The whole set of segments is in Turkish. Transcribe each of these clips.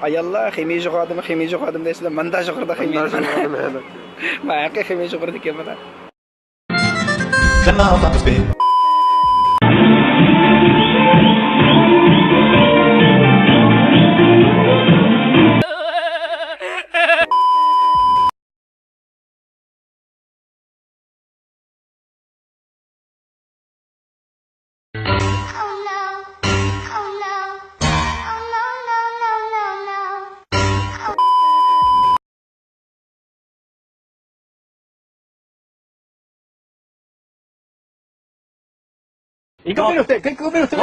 Ayollar ximiya jo'qadim deysizlar. Menda jo'qirda ximiya. Mana ximiya jo'qirdi ekan mana. ¿Y qué opina usted? ¿Qué opina usted?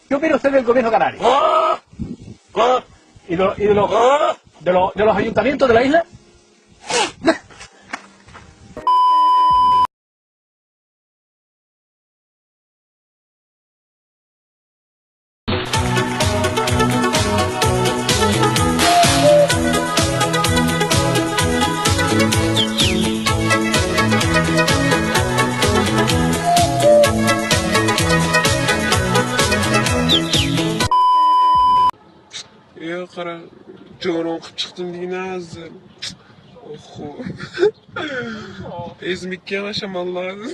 ¿Qué opina usted del gobierno canario? ¿Y de los ayuntamientos de la isla? Ya qara, jo'ron qilib chiqdim deyna azim. Oho. Ezmikka shamolladi.